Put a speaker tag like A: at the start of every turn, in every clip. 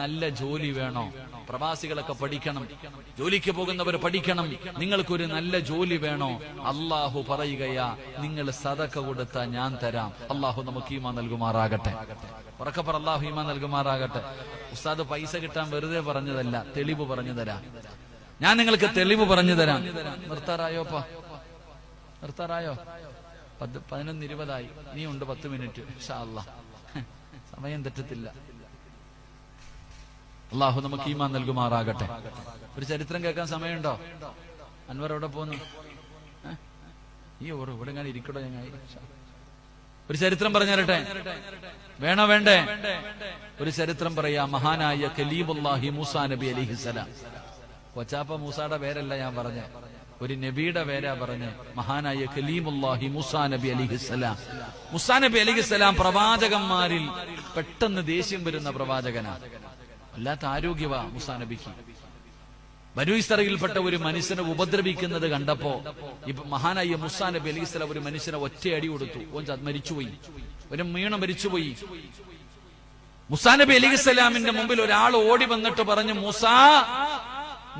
A: നല്ല ജോലി വേണോ? പ്രവാസികളൊക്കെ പഠിക്കണം, ജോലിക്ക് പോകുന്നവർ പഠിക്കണം. നിങ്ങൾക്കൊരു നല്ല ജോലി വേണോ? അള്ളാഹു പറയുകയാ, നിങ്ങൾ സദഖ കൊടുത്താ ഞാൻ തരാം. അള്ളാഹു നമുക്ക് ഈമാൻ നൽകുമാറാകട്ടെ. ഉറക്കപ്പറ, അള്ളാഹു ഈമാൻ നൽകുമാറാകട്ടെ. ഉസ്താദ് പൈസ കിട്ടാൻ വെറുതെ പറഞ്ഞതല്ല, തെളിവ് പറഞ്ഞു തരാം. ഞാൻ നിങ്ങൾക്ക് തെളിവ് പറഞ്ഞു തരാം. നിർത്താറായോപ്പാ? നിർത്താറായോ? 11:20 നീ ഉണ്ട് 10 മിനിറ്റ്. ഇൻഷാ അല്ലാഹ് സമയം തെറ്റത്തില്ല. അള്ളാഹു നമുക്ക് ഈമാൻ നൽകുമാറാകട്ടെ. ഒരു ചരിത്രം കേൾക്കാൻ സമയമുണ്ടോ? അൻവർ എവിടെ പോന്നു? ഈ ഇവിടെ ഞാൻ ഇരിക്കടോ. ഞങ്ങൾ ഒരു ചരിത്രം പറഞ്ഞു തരട്ടെ? വേണോ വേണ്ടേ? ഒരു ചരിത്രം പറയാ. മഹാനായ കലീമുല്ലാഹി മൂസാ നബി അലൈഹിസ്സലാം. കൊച്ചാപ്പ മൂസായുടെ പേരല്ല ഞാൻ പറഞ്ഞ, ഒരു നബിയുടെ പേരാ പറഞ്ഞ്. മഹാനായ കലീമുല്ലാഹി മൂസാ നബി അലൈഹിസ്സലാം. മൂസാ നബി അലൈഹിസ്സലാം പ്രവാചകന്മാരിൽ പെട്ടെന്ന് ദേഷ്യം വരുന്ന പ്രവാചകനാ. വല്ലാത്ത ആരോഗ്യവാ മൂസാ നബിക്ക്. ബനൂ ഇസ്രായേലിൽപ്പെട്ട ഒരു മനുഷ്യനെ ഉപദ്രവിക്കുന്നത് കണ്ടപ്പോ മഹാനായ മൂസാ നബി അലൈഹിസ്സലാം ഒരു മനുഷ്യനെ ഒറ്റയടി കൊടുത്തു. ഓൻ മരിച്ചുപോയി, ഒരു മീണം മരിച്ചുപോയി. മൂസാ നബി അലൈഹിസ്സലാമിന്റെ മുമ്പിൽ ഒരാൾ ഓടി വന്നിട്ട് പറഞ്ഞു, മൂസാ,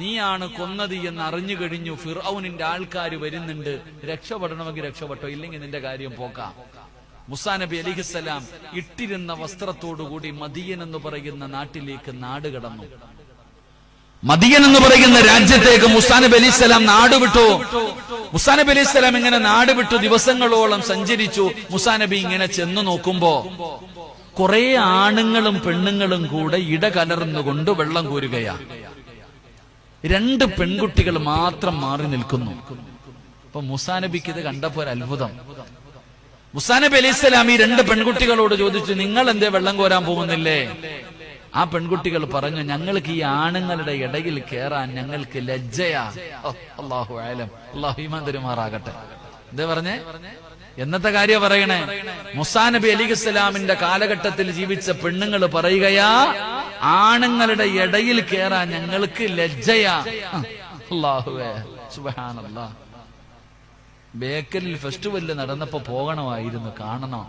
A: നീയാണ് കൊന്നത് എന്ന് അറിഞ്ഞു കഴിഞ്ഞു. ഫിർഔനിന്റെ ആൾക്കാർ വരുന്നുണ്ട്, രക്ഷപ്പെടണമെങ്കിൽ രക്ഷപ്പെട്ടോ, ഇല്ലെങ്കിൽ നിന്റെ കാര്യം പോക്കാം. മൂസാ നബി അലൈഹിസ്സലാം ഇട്ടിരുന്ന വസ്ത്രത്തോടുകൂടി മദിയൻ എന്ന് പറയുന്ന നാട്ടിലേക്ക് നാട് കടന്നു. മദിയൻ എന്ന് പറയുന്ന രാജ്യത്തേക്ക് മൂസാ നബി അലൈഹിസ്സലാം നാടുവിട്ടു. മൂസാ നബി അലൈഹിസ്സലാം ഇങ്ങനെ നാടുവിട്ടു ദിവസങ്ങളോളം സഞ്ചരിച്ചു. മൂസാ നബി ഇങ്ങനെ ചെന്നു നോക്കുമ്പോ കുറെ ആണുങ്ങളും പെണ്ണുങ്ങളും കൂടെ ഇടകലർന്നുകൊണ്ട് വെള്ളം കോരുകയാ. 2 പെൺകുട്ടികൾ മാത്രം മാറി നിൽക്കുന്നു. അപ്പൊ മൂസാ നബിക്ക് ഇത് കണ്ടപ്പോ ഒരു അത്ഭുതം. മൂസാ നബി അലൈഹിസ്സലാം ഈ 2 പെൺകുട്ടികളോട് ചോദിച്ചു, നിങ്ങൾ എന്തേ വെള്ളം കോരാൻ പോകുന്നില്ലേ? ആ പെൺകുട്ടികൾ പറഞ്ഞു, ഞങ്ങൾക്ക് ഈ ആണുങ്ങളുടെ ഇടയിൽ കയറാൻ ഞങ്ങൾക്ക് ലജ്ജയാ. അല്ലാഹു അലം, അല്ലാഹു ഈമാൻ തരുമാറാകട്ടെ. എന്താ പറഞ്ഞേ? എന്നത്തെ കാര്യം പറയണേ? മൂസാ നബി അലൈഹിസ്സലാമിന്റെ കാലഘട്ടത്തിൽ ജീവിച്ച പെണ്ണുങ്ങൾ പറയുകയാ, ആണുങ്ങളുടെ ഇടയിൽ കയറാൻ ഞങ്ങൾക്ക് ലജ്ജയാ. അല്ലാഹുവേ, സുബ്ഹാനല്ലാഹ്. ബേക്കലിൽ ഫെസ്റ്റിവൽ നടന്നപ്പോ പോകണമായിരുന്നു, കാണണോ?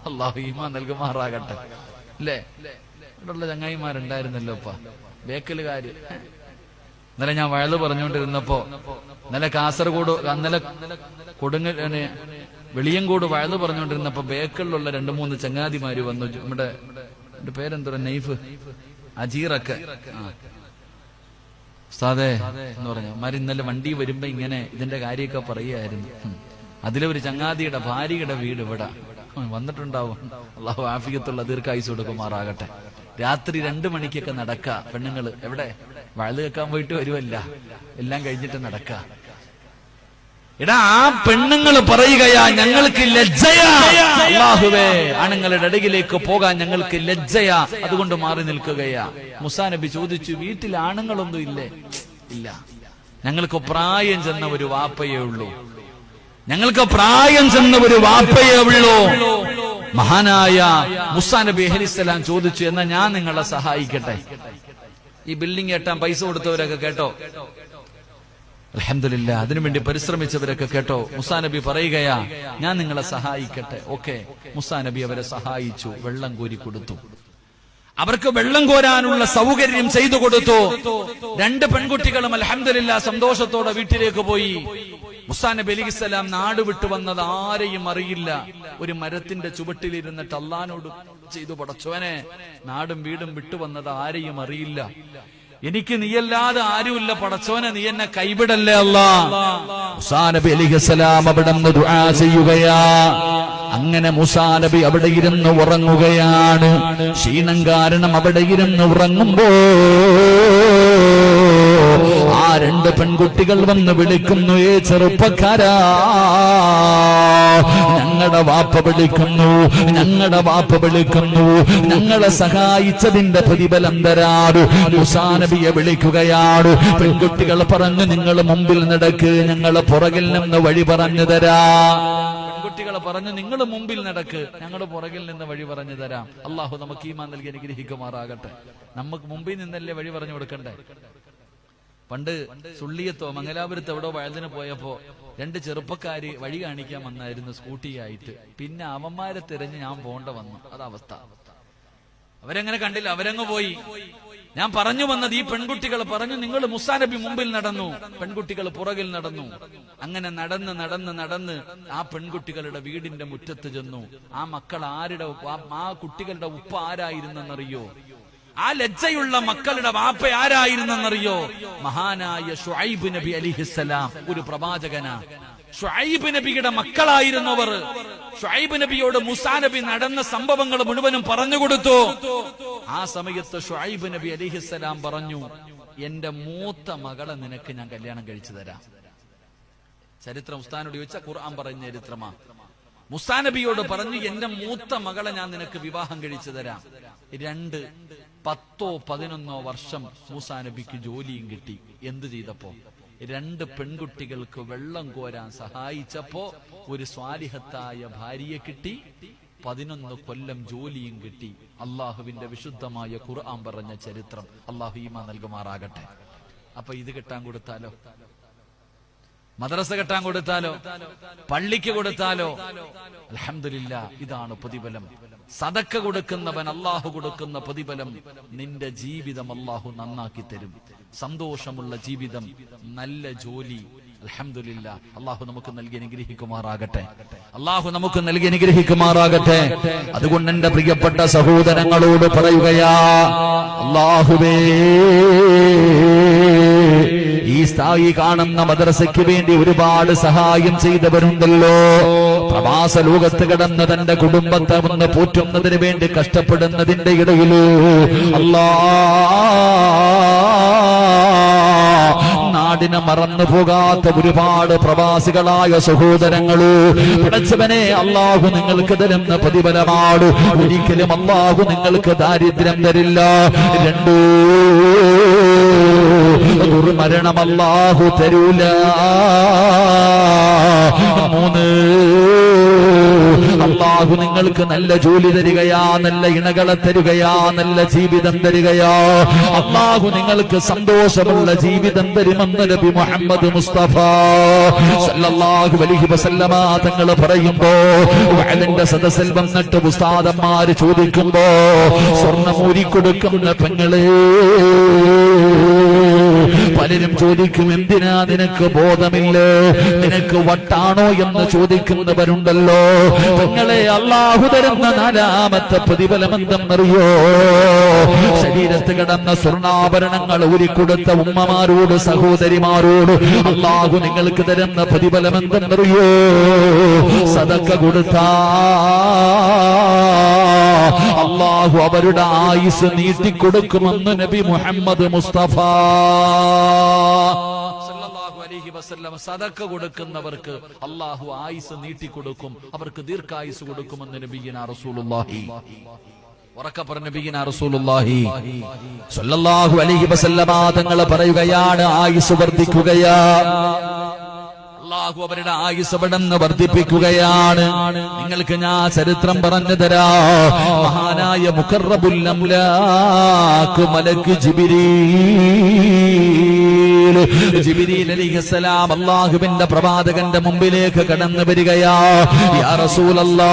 A: അല്ലാഹു ഈമാൻ നൽകുമാറാകട്ടെ. അല്ലേ? ഇവിടെയുള്ള ചങ്ങായിമാരുണ്ടായിരുന്നല്ലോ ഇപ്പ ബേക്കലുകാര്. ഇന്നലെ ഞാൻ വയല് പറഞ്ഞുകൊണ്ടിരുന്നപ്പോ, ഇന്നലെ കാസർഗോഡ്, ഇന്നലെ വെളിയങ്കോട് വയല് പറഞ്ഞുകൊണ്ടിരുന്നപ്പോ ബേക്കലിലുള്ള 2-3 ചങ്ങാതിമാര് വന്നു. നമ്മുടെ പേരെന്തോ, നൈഫ്, അജീറൊക്കെ. ഉസ്താദേ എന്ന് പറഞ്ഞു. മാര് ഇന്നലെ വണ്ടി വരുമ്പോ ഇങ്ങനെ ഇതിന്റെ കാര്യമൊക്കെ പറയുമായിരുന്നു. അതിലൊരു ചങ്ങാതിയുടെ ഭാര്യയുടെ വീട് ഇവിടെ വന്നിട്ടുണ്ടാവും. അള്ളാഹു ആഫിയത്തുള്ള ദീർഘായുസ് കൊടുക്കുമാറാകട്ടെ. രാത്രി 2 മണിക്കൊക്കെ നടക്ക പെണ്ണുങ്ങള്. എവിടെ? വയല് കേൾക്കാൻ പോയിട്ട് വരുമല്ല, എല്ലാം കഴിഞ്ഞിട്ട് നടക്ക. എടാ, ആ പെണ്ണുങ്ങൾ പറയുകയാ, ഞങ്ങൾക്ക് ലജ്ജയാ. അല്ലാഹുവേ, ആണുങ്ങളുടെ ഇടയിലേക്ക് പോകാൻ ഞങ്ങൾക്ക് ലജ്ജയാ, അതുകൊണ്ട് മാറി നിൽക്കുകയാ. മൂസാ നബി ചോദിച്ചു, വീട്ടിൽ ആണുങ്ങളൊന്നും ഇല്ലേ? ഇല്ല, ഞങ്ങൾക്ക് പ്രായം ചെന്ന ഒരു വാപ്പയേ ഉള്ളൂ. ഞങ്ങൾക്ക് പ്രായം ചെന്ന ഒരു വാപ്പയേ ഉള്ളൂ. മഹാനായ മൂസാ നബി അലൈഹിസ്സലാം ചോദിച്ചു, എന്നാ ഞാൻ നിങ്ങളെ സഹായിക്കട്ടെ. ഈ ബിൽഡിംഗ് കെട്ടാൻ പൈസ കൊടുത്തവരൊക്കെ കേട്ടോ? അൽഹംദുലില്ലാ, അതിനുവേണ്ടി പരിശ്രമിച്ചവരൊക്കെ കേട്ടോ? മൂസാ നബി പറയുകയാ, ഞാൻ നിങ്ങളെ സഹായിക്കട്ടെ. ഓക്കെ. മൂസാ നബി അവരെ സഹായിച്ചു, വെള്ളം കോരി കൊടുത്തു. അവർക്ക് വെള്ളം കോരാനുള്ള സൗകര്യം ചെയ്തു കൊടുത്തു. 2 പെൺകുട്ടികളും അൽഹംദുലില്ലാ സന്തോഷത്തോടെ വീട്ടിലേക്ക് പോയി. മൂസാ നബി അലൈഹിസ്സലാം നാട് വിട്ടു വന്നത് ആരെയും അറിയില്ല. ഒരു മരത്തിന്റെ ചുവട്ടിലിരുന്നിട്ട് അല്ലാഹുവോട് ചെയ്തു, പടച്ചോനെ, നാടും വീടും വിട്ടുവന്നത് ആരെയും അറിയില്ല. എനിക്ക് നീയല്ലാതെ ആരുമില്ല പടച്ചോനെ, നീ എന്നെ കൈവിടല്ലേ അല്ലാഹ്. മൂസാ നബി അലൈഹിസ്സലാം അവിടെ നിന്ന് ദുആ ചെയ്യുകയാ. അങ്ങനെ മൂസാ നബി അവിടെ ഇരുന്ന് ഉറങ്ങുകയാണ്. ക്ഷീണം കാരണം അവിടെ ഇരുന്ന് ഉറങ്ങുമ്പോ ആ 2 പെൺകുട്ടികൾ വന്ന് വിളിക്കുന്നു, ഏ ചെറുപ്പക്കാരാ, ഞങ്ങളുടെ വാപ്പ വിളിക്കുന്നു, ഞങ്ങളുടെ വാപ്പ വിളിക്കുന്നു, ഞങ്ങളെ സഹായിച്ചതിന്റെ പ്രതിഫലം തരാറ്. മൂസാ നബിയെ വിളിക്കുകയാണ്. പെൺകുട്ടികൾ പറഞ്ഞു, നിങ്ങൾ മുമ്പിൽ നടക്ക്, ഞങ്ങൾ പുറകിൽ നിന്ന് വഴി പറഞ്ഞു തരാ. പെൺകുട്ടികൾ പറഞ്ഞു, നിങ്ങൾ മുമ്പിൽ നടക്ക്, ഞങ്ങൾ പുറകിൽ നിന്ന് വഴി പറഞ്ഞു തരാം. അള്ളാഹു നമുക്ക് ഈമാൻ നൽകി അനുഗ്രഹിക്കുമാറാകട്ടെ. നമുക്ക് മുമ്പിൽ നിന്നല്ലേ വഴി പറഞ്ഞു കൊടുക്കണ്ടേ? പണ്ട് സുള്ളിയത്തോ മംഗലാപുരത്ത് എവിടോ വയലിന് പോയപ്പോ 2 ചെറുപ്പക്കാര് വഴി കാണിക്കാൻ വന്നായിരുന്നു സ്കൂട്ടിയായിട്ട്. പിന്നെ അവന്മാരെ തിരഞ്ഞ് ഞാൻ പോണ്ട വന്നു. അതവസ്ഥ. അവരെങ്ങനെ കണ്ടില്ല, അവരങ്ങ് പോയി. ഞാൻ പറഞ്ഞു വന്നത്, ഈ പെൺകുട്ടികൾ പറഞ്ഞു, നിങ്ങൾ മൂസാ നബി മുമ്പിൽ നടന്നു, പെൺകുട്ടികൾ പുറകിൽ നടന്നു. അങ്ങനെ നടന്ന് നടന്ന് നടന്ന് ആ പെൺകുട്ടികളുടെ വീടിന്റെ മുറ്റത്ത് ചെന്നു. ആ മക്കൾ ആരുടെ, ആ കുട്ടികളുടെ ഉപ്പ ആരായിരുന്നെന്നറിയോ? ആ ലജ്ജയുള്ള മക്കളുടെ വാപ്പ ആരായിരുന്നെന്നറിയോ? മഹാനായ ശുഐബ് നബി അലിഹിസ്സലാം, ഒരു പ്രവാചകനാണ്. ശുഐബ് നബിയുടെ മക്കളായിരുന്നവർ. ശുഐബ് നബിയോട് മൂസാ നബി നടന്ന സംഭവങ്ങൾ മുഴുവനും പറഞ്ഞുകൊടുത്തു. ആ സമയത്ത് ശുഐബ് നബി അലിഹിസ്സലാം പറഞ്ഞു, എന്റെ മൂത്ത മകളെ നിനക്ക് ഞാൻ കല്യാണം കഴിച്ചു തരാം. ചരിത്രം ഉസ്താദിനോട് ചോദിച്ചാൽ ഖുർആൻ പറഞ്ഞ ചരിത്രമാ. മൂസാ നബിയോട് പറഞ്ഞു, എന്റെ മൂത്ത മകളെ ഞാൻ നിനക്ക് വിവാഹം കഴിച്ചു തരാം. 10-11 വർഷം മൂസാ നബിക്ക് ജോലിയും കിട്ടി. എന്ത് ചെയ്തപ്പോ? 2 പെൺകുട്ടികൾക്ക് വെള്ളം കോരാൻ സഹായിച്ചപ്പോ ഒരു സ്വാലിഹത്തായ ഭാര്യയെ കിട്ടി. 11 കൊല്ലം ജോലിയും കിട്ടി. അള്ളാഹുവിന്റെ വിശുദ്ധമായ ഖുർആൻ പറഞ്ഞ ചരിത്രം. അള്ളാഹു ഈമാൻ നൽകുമാറാകട്ടെ. അപ്പൊ ഇത് കെട്ടാൻ കൊടുത്താലോ? മദ്രസ കെട്ടാൻ കൊടുത്താലോ? പള്ളിക്ക് കൊടുത്താലോ? അൽഹംദുലില്ലാ, ഇതാണ് പ്രതിഫലം. സദക്ക കൊടുക്കുന്നവൻ അള്ളാഹു കൊടുക്കുന്ന പ്രതിഫലം. നിന്റെ ജീവിതം അള്ളാഹു നന്നാക്കി തരും. സന്തോഷമുള്ള ജീവിതം, നല്ല ജോലി. അൽഹംദുലില്ലാ, അള്ളാഹു നമുക്ക് നൽകി അനുഗ്രഹിക്കുമാറാകട്ടെ. അള്ളാഹു നമുക്ക് നൽകി അനുഗ്രഹിക്കുമാറാകട്ടെ. അതുകൊണ്ട് എന്റെ പ്രിയപ്പെട്ട സഹോദരങ്ങളോട് പറയുകയാ, അള്ളാഹുവേ, ഈ സ്ഥായി കാണുന്ന മദ്രസയ്ക്ക് വേണ്ടി ഒരുപാട് സഹായം ചെയ്തവരുണ്ടല്ലോ. പ്രവാസ ലോകത്ത് കിടന്ന് തന്റെ കുടുംബത്തെ ഒന്ന് പോറ്റുന്നതിന് വേണ്ടി കഷ്ടപ്പെടുന്നതിന്റെ ഇടയില് അല്ലാ, നാടിനെ മറന്നു പോകാത്ത ഒരുപാട് പ്രവാസികളായ സഹോദരങ്ങള്, പടച്ചവനെ, അള്ളാഹു നിങ്ങൾക്ക് തരുന്ന പ്രതിഫലമാണ്. ഒരിക്കലും അള്ളാഹു നിങ്ങൾക്ക് ദാരിദ്ര്യം തരില്ല. 2 ദുർമരണം അല്ലാഹു തരൂല. 3 അല്ലാഹു നിങ്ങൾക്ക് നല്ല ജോലി തരികയാ, നല്ല ഇണകളെ തരികയാ, നല്ല ജീവിതം തരികയാ. അല്ലാഹു നിങ്ങൾക്ക് സന്തോഷമുള്ള ജീവിതം തരുമെന്ന് നബി മുഹമ്മദ് മുസ്തഫ സല്ലല്ലാഹു അലൈഹി വസല്ലമ തങ്ങൾ പറയുമ്പോ, വഅലിന്റെ സദസ്സിൽ വന്നിട്ട് ഉസ്താദന്മാര് ചോദിക്കുമ്പോ, സ്വർണ്ണം ഊരിക്കൊടുക്കുന്ന പെങ്ങളെ, പലരും ചോദിക്കും, എന്തിനാ നിനക്ക് ബോധമില്ലേ, നിനക്ക് വട്ടാണോ എന്ന് ചോദിക്കുന്നവരുണ്ടല്ലോ. പെങ്ങളെ, അല്ലാഹു തരുന്ന 4ാമത്തെ പ്രതിഫലം എന്തെന്നറിയോ? ശരീരത്ത് കിടന്ന സ്വർണ്ണാഭരണങ്ങൾ ഊരിക്കൊടുത്ത ഉമ്മമാരോട്, സഹോദരിമാരോട് അല്ലാഹു നിങ്ങൾക്ക് തരുന്ന പ്രതിഫലം എന്തെന്നറിയോ? സദക്ക കൊടുത്താ അല്ലാഹു അവരുടെ ആയുസ് നീട്ടിക്കൊടുക്കുമെന്ന് നബി മുഹമ്മദ് മുസ്തഫ സല്ലല്ലാഹു അലൈഹി വസല്ലം. സദക്ക കൊടുക്കുന്നവർക്ക് അല്ലാഹു ആയുസ് നീട്ടിക്കൊടുക്കും, അവർക്ക് ദീർഘായുസ് കൊടുക്കുമെന്ന് നബിയിനാ റസൂലുള്ളാഹി. ഉറക്കെ പറഞ്ഞ നബിയിനാ റസൂലുള്ളാഹി സല്ലല്ലാഹു അലൈഹി വസല്ലം തങ്ങൾ പറയുകയാണ്, ആയുസ് വർദ്ധിക്കുകയാ. അല്ലാഹു അവരുടെ ആയുസ് പെട്ടെന്ന് വർദ്ധിപ്പിക്കുകയാണ്. നിങ്ങൾക്ക് ഞാൻ ചരിത്രം പറഞ്ഞു തരാ. മഹാനായ മുഖറബുൽ അംലാക്ക് മലക്ക് ജിബ്രീൽ അലൈഹിസ്സലാം അല്ലാഹുവിന്റെ പ്രവാചകന്റെ മുമ്പിലേക്ക് കടന്നു വരികയാ. യാ റസൂലല്ലാഹ്,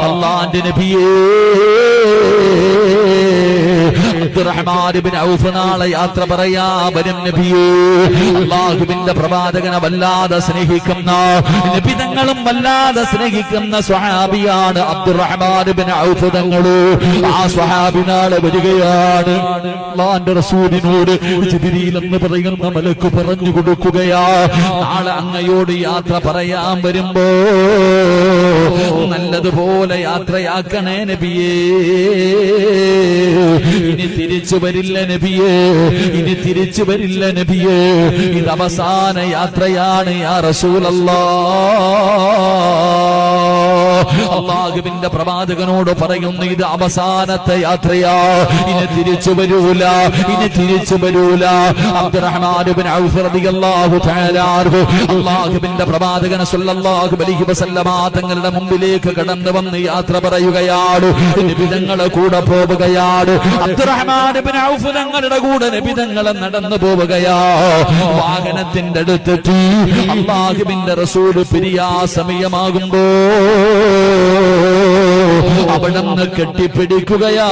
A: അല്ലാഹുവിന്റെ നബിയേ, അബ്ദുറഹ്മാൻ ഇബ്നു ഔഫ് നാളെ യാത്ര പറയാ വരും നബിയേ. അല്ലാഹുവിന്റെ പ്രവാചകനെ വല്ലാതെ സ്നേഹിക്കുന്ന, നബി തങ്ങളും വല്ലാതെ സ്നേഹിക്കുന്ന സ്വഹാബിയാണ് അബ്ദുറഹ്മാൻ ഇബ്നു ഔഫ് തങ്ങള്. ആ സ്വഹാബി നാളെ വരികയാണ്. അല്ലാഹുവിന്റെ റസൂലിനോട് ജിബ്രീൽ എന്ന് പറയുന്ന മലക്ക് പറഞ്ഞു കൊടുക്കുകയാ, നാളെ അങ്ങയോട് യാത്ര പറയാൻ വരുമ്പോ നല്ലതുപോലെ യാത്രയാക്കണേ നബിയേ. ഇനി തിരിച്ചു വരില്ല നബിയേ, ഇനി തിരിച്ചു വരില്ല നബിയേ. ഇത് അവസാന യാത്രയാണ് യാ റസൂലല്ലാഹ്. അല്ലാഹുവിന്റെ പ്രവാചകനോട് പറയുന്നു, ഇത് അവസാനത്തെ യാത്രയാ, ഇനി തിരിച്ചു വരൂല, ഇനി തിരിച്ചു വരൂല. അബ്ദുറഹ്മാൻ ഇബ്നു ഔഫ് റളിയല്ലാഹു തആല അൻഹു അല്ലാഹുവിന്റെ പ്രവാചകൻ സല്ലല്ലാഹു അലൈഹി വസല്ലമ തങ്ങളുടെ മുമ്പിലേക്ക് കടന്നു വന്ന് യാത്ര പറയുകയാണ്. നബി തങ്ങളെ കൂടെ പോവുകയാണ്. അബ്ദുറഹ്മാൻ ഇബ്നു ഔഫ് തങ്ങളുടെ കൂടെ നബി തങ്ങളെ നടന്നു പോവുകയാ. വാഹനത്തിന്റെ അടുത്തെത്തി. അല്ലാഹുവിന്റെ റസൂൽ പിരിയാ സമയമാകുമ്പോ അവിടുന്ന് കെട്ടിപ്പിടിക്കുകയാ.